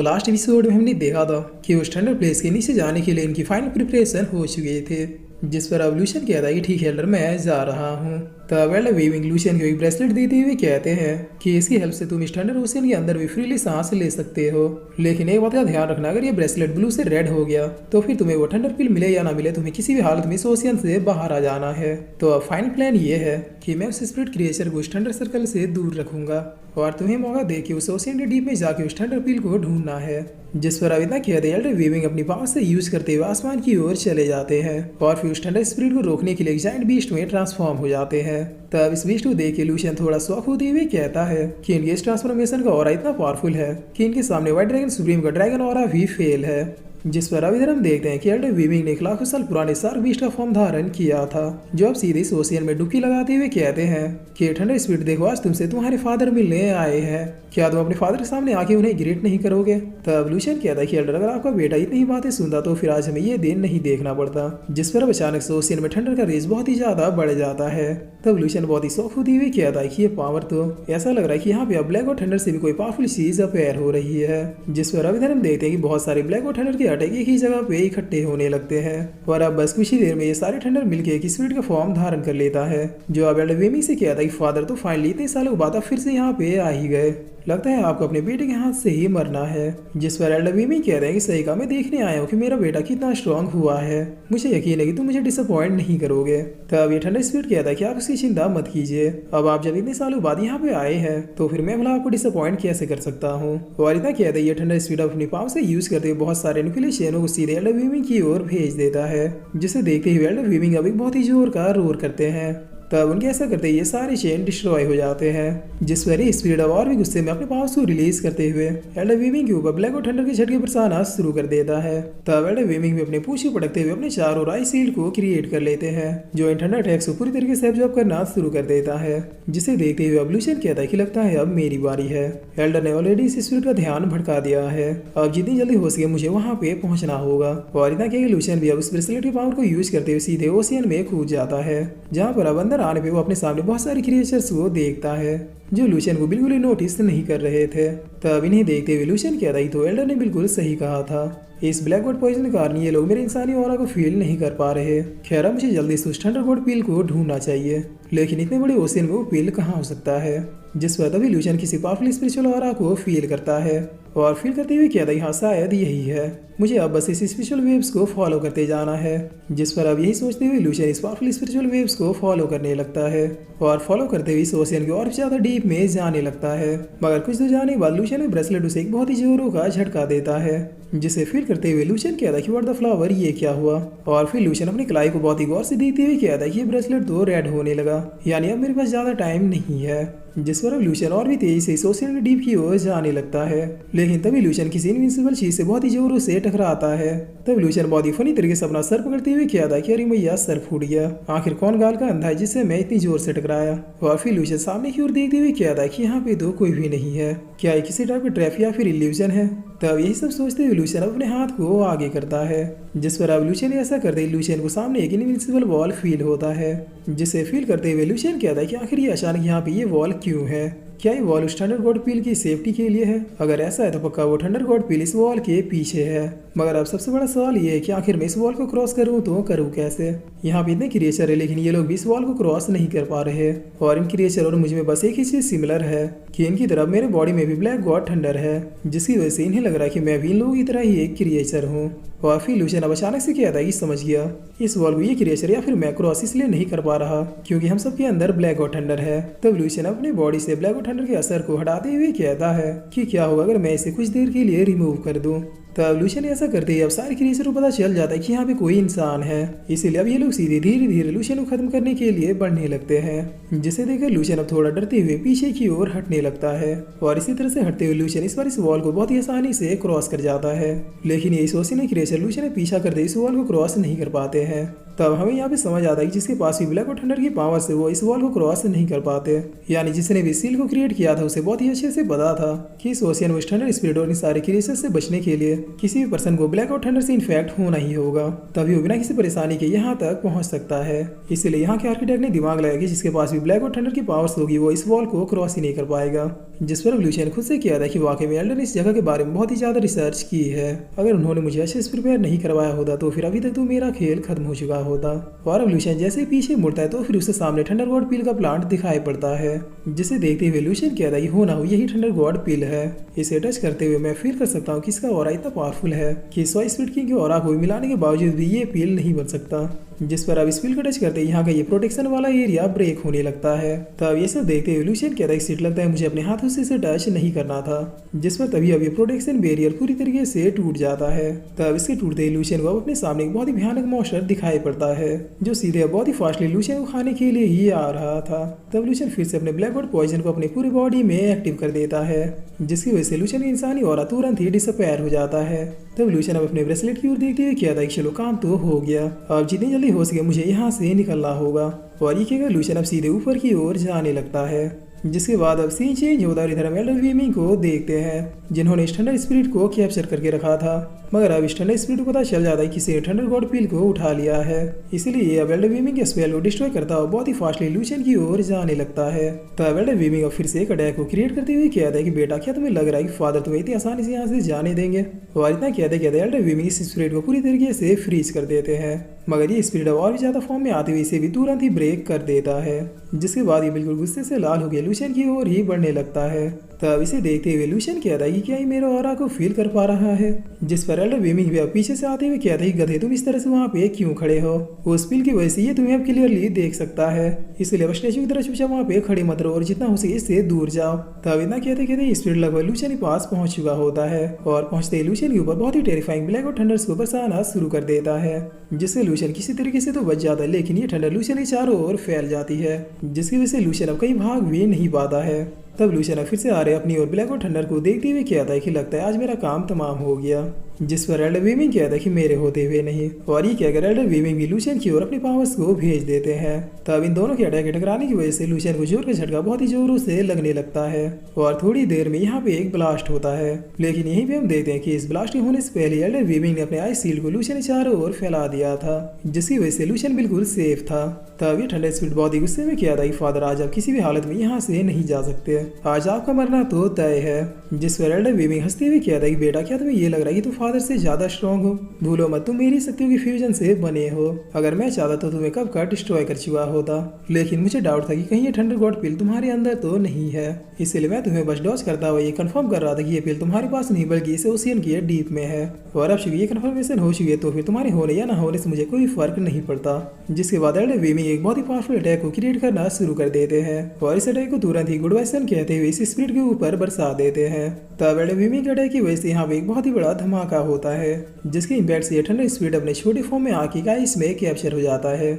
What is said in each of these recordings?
Last episode में हमने देखा था कि उस थंडर प्लेस के नीचे जाने के लिए इनकी फाइनल प्रिपरेशन हो चुके थे, जिस पर अब लूशन कहता है कि ठीक है एल्डर, मैं जा रहा हूँ। तब एल्डर वीविंग लूशन को एक ब्रेसलेट देते हुए कहते हैं कि इसकी हेल्प से तुम इस थंडर ओशियन के अंदर भी फ्रीली सांस ले सकते हो, लेकिन एक बात का ध्यान रखना, अगर ये ब्रेसलेट ब्लू से रेड हो गया तो फिर तुम्हें वो थंडर पिल मिले या ना मिले, तुम्हें किसी भी हालत में इस ओशियन से बाहर आ जाना है। तो अब फाइनल प्लान ये है कि मैं उस स्पिरिट क्रिएचर को उस थंडर सर्कल से दूर रखूंगा और तुम्हें मौका दे के उस ओशियन के डीप में जाके उस थंडर पिल को ढूंढना है। जिस पर अब इतना कहते एल्डर वीविंग अपनी पावर से यूज करते हुए आसमान की ओर चले जाते हैं और फिर उस थंडर स्पिरिट को रोकने के लिए एक जायंट बीस्ट में ट्रांसफॉर्म हो जाते हैं। तब इस बीस्ट को देख के लूशन थोड़ा शॉक होते हुए कहता है कि इनके इस ट्रांसफॉर्मेशन का ऑरा इतना पावरफुल है कि इनके सामने व्हाइट ड्रैगन सुप्रीम का ड्रैगन ऑरा भी फेल है। जिस पर अब इधर हम देखते हैं कि एल्डर वीविंग ने एक लाखों साल पुराने शार्क बीस्ट का फॉर्म धारण किया था, जो अब सीधे इस ओशियन में डुबकी लगाते हुए कहते हैं कि थंडर स्पिरिट देखो, आज तुमसे तुम्हारे फादर मिलने आए हैं, क्या तुम अपने फादर के सामने आके उन्हें ग्रेट नहीं करोगे। तब लूशन कहता है कि एल्डर, अगर आपका बेटा इतनी ही बातें सुनता तो फिर आज हमें ये दिन नहीं देखना पड़ता। जिस पर अब अचानक से ओशियन में थंडर का रेस बहुत ही ज्यादा बढ़ जाता है। तब लूशन बहुत ही शौक होती हुई कहता है कि ये पावर तो ऐसा लग रहा है कि यहाँ पे अब ब्लैक और थंडर से भी कोई पावरफुल चीज अपेयर हो रही है। जिस पर अब इधर हम देखते हैं कि बहुत सारे ब्लैक और थंडर के अटैक एक ही जगह पे इकट्ठे होने लगते हैं और अब बस कुछ ही देर में ये सारे थंडर मिलकर एक स्पिरिट का फॉर्म धारण कर लेता है, जो अब एल्डर वीविंग से कहता है कि फादर तो फाइनली इतने सालों बाद आप फिर से यहाँ पे आ ही गए, लगता है आपको अपने बेटे के हाथ से ही मरना है। जिस पर एल्डर वीविंग कह रहे हैं कि सही कहा, मैं देखने आया हूँ कि मेरा बेटा कितना स्ट्रांग हुआ है, मुझे यकीन है कि तुम मुझे डिसअपॉइंट नहीं करोगे। तब ये थंडर स्पिरिट कहता है कि आप उसकी चिंता मत कीजिए, अब आप जब इतने सालों बाद यहाँ पे आए हैं तो फिर मैं भला आपको डिसअपॉइंट कैसे कर सकता हूँ। और इतना कहता है ये थंडर स्पिरिट अपनी पावर से यूज करते हुए बहुत सारे न्यूक्लियर चेनों को सीधे एल्डर वीविंग की ओर भेज देता है, जिसे देखते हुए एल्डर वीविंग अब एक बहुत ही जोर का रोर करते हैं। तब उनके ऐसा करते ये सारे चेन डिस्ट्रॉय हो जाते हैं। जिस पर स्पिरिट अब और भी गुस्से में अपने पावर्स को रिलीज करते हुए एल्डर वीविंग के ऊपर ब्लैक और थंडर के झटके बरसाना शुरू कर देता है। तब एल्डर वीविंग भी अपने पूछे पटकते हुए अपने चारों ओर आइस शील्ड को क्रिएट कर लेते हैं, जो इन थंडर अटैक्स को पूरी तरीके से एब्जॉर्ब करना शुरू कर देता है। जिसे देखते हुए अब लूशन कहता है कि लगता है अब मेरी बारी है। एल्डर ने ऑलरेडी इस स्पिरिट का ध्यान भटका दिया है, अब जितनी जल्दी हो सके मुझे वहां पे पहुंचना होगा। और इतना कह लूशन भी अब उस ब्रेसलेट की पावर को यूज करते हुए सीधे ओशियन में कूद जाता है, जहाँ पर अब अंदर आने पे वो अपने सामने बहुत सारे क्रिएचर्स को देखता है जो लूशन को बिल्कुल ही नोटिस नहीं कर रहे थे। तब इन्हें देखते हुए लूशन कहता है तो एल्डर ने बिल्कुल सही कहा था, इस ब्लैक गॉड पॉइजन के कारण ये लोग मेरे इंसानी ऑरा को फील नहीं कर पा रहे। खैर मुझे जल्दी से उस थंडर गॉड पील को ढूंढना चाहिए, लेकिन इतने बड़े ओशियन में वो पील कहाँ हो सकता है। जिस पर तभी लूशन किसी पावरफुल स्पिरिचुअल ऑरा को फील करता है और फील करते हुए कहता है हाँ शायद यही है, मुझे अब बस इस स्पिरिचुअल वेव्स को फॉलो करते जाना है। जिस पर अब यही सोचते हुए लूशन इस पावरफुल स्पिरिचुअल वेव्स को फॉलो करने लगता है और फॉलो करते हुए इस ओशियन के और ज्यादा डीप में जाने लगता है। मगर कुछ दूर जाने के बाद लूशन में ब्रेसलेट उसे एक बहुत ही जोरों का झटका देता है, जिसे फील करते हुए लूशन कहता है कि व्हाट द फ्लावर, ये क्या हुआ। और फिर लूशन अपनी कलाई को बहुत ही गौर से देखते हुए कहता है कि ये ब्रेसलेट तो रेड होने लगा, यानी अब मेरे पास ज्यादा टाइम नहीं है। जिस पर अब लूशन और भी तेजी से ओशियन के डीप की ओर जाने लगता है, लेकिन तभी लूशन किसी इनविंसिबल चीज से बहुत ही जोरों से टकराता है। तब लूशन बहुत ही फनी तरीके से अपना सर पकड़ते हुए कहता है कि अरे मैया सर फूट गया, आखिर कौन गाल का अंधा है जिससे मैं इतनी जोर से टकराया। और फिर लूशन सामने की ओर देखते हुए कहता है कि यहाँ पे तो कोई भी नहीं है, क्या ये किसी टाइप का ट्रैप या फिर इल्यूजन है। तब यही सब सोचते हुए लूशन अपने हाथ को आगे करता है, जिस पर अब लूशन ऐसा करते ही लूशन को सामने एक इनविंसिबल वॉल फील होता है, जिसे फील करते हुए लूशन कहता है कि आखिर ये अचानक यहाँ पे ये वॉल क्यों है, क्या ये वॉल उस थंडर गॉड पील की सेफ्टी के लिए है। अगर ऐसा है तो पक्का वो थंडर गॉड पील इस वॉल के पीछे है। मगर अब सबसे बड़ा सवाल ये है कि आखिर मैं इस वॉल को क्रॉस करूं तो करूं कैसे। यहाँ पे इतने क्रिएचर है लेकिन ये लोग भी इस वॉल को क्रॉस नहीं कर पा रहे, और इन क्रिएचर और मुझ में बस एक ही चीज सिमिलर है कि इनकी तरफ मेरे बॉडी में भी ब्लैक गॉड थंडर है, जिसकी वजह से इन्हें लग रहा है कि मैं भी इन लोगों की तरह ही एक क्रिएचर हूँ। और फिर लूशन अब अचानक से कहता है कि समझ गया, इस वॉल को ये क्रिएचर या फिर मैं क्रॉस इसलिए नहीं कर पा रहा क्योंकि हम सबके अंदर ब्लैक और थंडर है। तब लूशन अपनी बॉडी से ब्लैक और थंडर के असर को हटाते हुए कहता है कि क्या होगा अगर मैं इसे कुछ देर के लिए रिमूव कर दूं। तब लूशन ऐसा करते ही अब सारे क्रिएचर को पता चल जाता है कि यहाँ पे कोई इंसान है, इसीलिए अब ये लोग सीधे धीरे धीरे लूशन को खत्म करने के लिए बढ़ने लगते हैं। जिसे देखकर लूशन अब थोड़ा डरते हुए पीछे की ओर हटने लगता है, और इसी तरह से हटते हुए लूशन इस बार इस वॉल को बहुत ही आसानी से क्रॉस कर जाता है, लेकिन ये सोचने क्रिएचर लूशन ने पीछा करते इस वॉल को क्रॉस नहीं कर पाते हैं। तब हमें यहाँ पे समझ आता है कि जिसके पास भी ब्लैक और थंडर की पावर से वो इस वॉल को क्रॉस नहीं कर पाते। यानी जिसने भी सील को क्रिएट किया था उसे बहुत ही अच्छे से पता था कि इस ओशियन में थंडर स्पिरिट और इन सारे क्रिएचर से बचने के लिए किसी भी पर्सन को ब्लैक और थंडर से इन्फेक्ट होना ही होगा, तभी वो बिना किसी परेशानी के यहाँ तक पहुंच सकता है। इसलिए यहाँ के आर्किटेक्ट ने दिमाग लगाया कि जिसके पास भी ब्लैक और थंडर की पावर्स होगी वो इस वॉल को क्रॉस ही नहीं कर पाएगा। जिस पर एवोल्यूशन खुद से किया था कि वाकई में एल्डर ने इस जगह के बारे में बहुत ही ज्यादा रिसर्च की है। अगर उन्होंने मुझे अच्छे से प्रिपेयर नहीं करवाया होता तो फिर अभी तक तो मेरा खेल खत्म हो चुका होता। और एवोल्यूशन जैसे पीछे मुड़ता है तो फिर उसके सामने थंडर गॉड पील का प्लांट दिखाई पड़ता है, जिसे देखते हुए एवोल्यूशन कहता है कि हो ना हो यही थंडर गॉड पील है। इसे टच करते हुए मैं फील कर सकता हूँ कि इसका ऑरा इतना पावरफुल है कि सॉय स्पीड किंग के ऑरा को मिलाने के बावजूद भी ये पील नहीं बन सकता। जिस पर अब इस पील को टच करते यहाँ का ये प्रोटेक्शन वाला एरिया ब्रेक होने लगता है। तब ये सब देखते हुए एवोल्यूशन कहता है सीट लगता है मुझे अपने हाथों से इसे टच नहीं करना था। जिस पर तभी अब ये प्रोटेक्शन बैरियर पूरी तरीके से टूट जाता है। तब इसके टूटते एवोल्यूशन को अपने सामने एक बहुत ही भयानक मॉन्स्टर दिखाई पड़ता है जो सीधे बहुत ही फास्टली एवोल्यूशन को खाने के लिए ही आ रहा था। तब एवोल्यूशन फिर से अपने ब्लैक गॉड पॉइजन को अपनी पूरी बॉडी में एक्टिव कर देता है, जिसकी वजह से एवोल्यूशन की इंसानी ऑरा तुरंत ही डिसअपीयर हो जाता है। तब एवोल्यूशन अब अपने ब्रेसलेट की ओर देखते हुए कहता है कि चलो काम तो हो गया, अब जितनी जल्दी हो सके मुझे यहाँ से निकलना होगा। और ये कहकर एवोल्यूशन अब सीधे ऊपर की ओर जाने लगता है। जिसके बाद अब सीन चेंज होता है और इधर हम एल्डर वीमिंग को देखते हैं जिन्होंने इस थंडर स्पिरिट को कैप्चर करके रखा था। मगर अब इस थंडर स्पिरिट को पता चल जाता है किसी ने थंडर गॉड पील को उठा लिया है, इसलिए अब एल्डर वीमिंग के स्पेल को डिस्ट्रॉय करता हुआ बहुत ही फास्टली एवोल्यूशन की ओर जाने लगता है। तब एल्डर वीमिंग अब फिर से एक अटैक को क्रिएट करते हुए कहता है कि बेटा क्या तुम्हें लग रहा है कि फादर तुम्हें इतनी आसानी से यहाँ से जाने देंगे। और इतना कहते कहते एल्डर वीमिंग इस स्पिरिट को पूरी तरीके से फ्रीज कर देते हैं, मगर ये स्पिरिट और भी ज्यादा फॉर्म में आते हुए इसे भी तुरंत ही ब्रेक कर देता है। जिसके बाद ये बिल्कुल गुस्से से लाल होकर एवोल्यूशन की ओर ही बढ़ने लगता है। तब इसे देखते हुए एवोल्यूशन कहता है कि क्या ये मेरे ऑरा को फील कर पा रहा है। जिस पर एल्डर वीमिंग भी अब पीछे से आते हुए कहता है कि गधे तुम इस तरह से वहाँ पे क्यों खड़े हो, उस पील की वजह से ये तुम्हें अब क्लियरली देख सकता है, इसलिए अब स्टैचू की तरह चुपचाप वहाँ पे खड़े मत रहो और जितना हो सके इससे दूर जाओ। तब इतना कहते कहते स्पिरिट लगभग एवोल्यूशन के पास पहुंच चुका होता है और पहुंचते एवोल्यूशन के ऊपर बहुत ही टेरिफाइंग ब्लैक और थंडर्स को बरसाना शुरू कर देता है, जिससे एवोल्यूशन किसी तरीके से तो बच जाता है, लेकिन ये ठंडर एवोल्यूशन के चारों ओर फैल जाती है, जिसकी वजह से एवोल्यूशन अब कहीं भाग भी नहीं पाता है। तब एवोल्यूशन फिर से आ रहे अपनी और ब्लैक और थंडर को देखते हुए कहता है कि लगता है आज मेरा काम तमाम हो गया। जिस पर एल्डर वीमिंग कहता है कि मेरे होते हुए नहीं, और ये कहकर एल्डर वीमिंग भी एवोल्यूशन की ओर अपनी पावर्स को भेज देते हैं। तब इन दोनों के अटैक के टकराने की वजह से एवोल्यूशन को जोर का झटका बहुत ही जोरों से लगने लगता है और थोड़ी देर में यहाँ पे एक ब्लास्ट होता है। लेकिन यहीं पे हम देखते हैं कि इस ब्लास्ट के होने से पहले एल्डर वीमिंग ने अपने आइस शील्ड को एवोल्यूशन के चारों ओर फैला दिया था, जिसकी वजह से एवोल्यूशन बिल्कुल सेफ था। तब ये थंडर स्पिरिट बहुत ही गुस्से में किया था कि फादर आज आप किसी भी हालत में यहाँ से नहीं जा सकते, आज आपका मरना तो तय है। जिस पर एल्डर वीमिंग हंसते हुए कहता है कि बेटा क्या तुम्हें ये लग रहा है कि तुम फादर से ज्यादा स्ट्रॉन्ग हो, भूलो मत तुम मेरी शक्तियों की फ्यूजन से बने हो। अगर मैं चाहता तो तुम्हें कब का डिस्ट्रॉय कर चुका होता, लेकिन मुझे डाउट था कि कहीं ये थंडर गॉड पिल तुम्हारे अंदर तो नहीं है, इसलिए मैं तुम्हें बस डॉज करता हुआ ये कंफर्म कर रहा था कि ये पिल तुम्हारे पास नहीं बल्कि इस ओशियन की डीप में है। और अब चूंकि ये कंफर्मेशन हो चुकी है तो फिर तुम्हारे होने या ना होने से मुझे कोई फर्क नहीं पड़ता। जिसके बाद एल्डर वीमिंग एक बहुत ही पावरफुल अटैक को क्रिएट करना शुरू कर देते हैं और इस अटैक को तुरंत ही गुड वाइसन कहते हुए इस स्पिरिट के ऊपर बरसा देते हैं। तब एल्डर वीमिंग के अटैक की वजह से यहाँ पे एक बहुत ही बड़ा धमाका होता है, जिसके इम्पैक्ट से थंडर स्पिरिट अपने छोटे फॉर्म में आके गाइस में कैप्चर हो जाता है।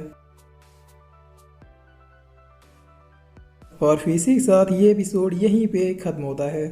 और फिर इसी के साथ ये एपिसोड यहीं पे खत्म होता है।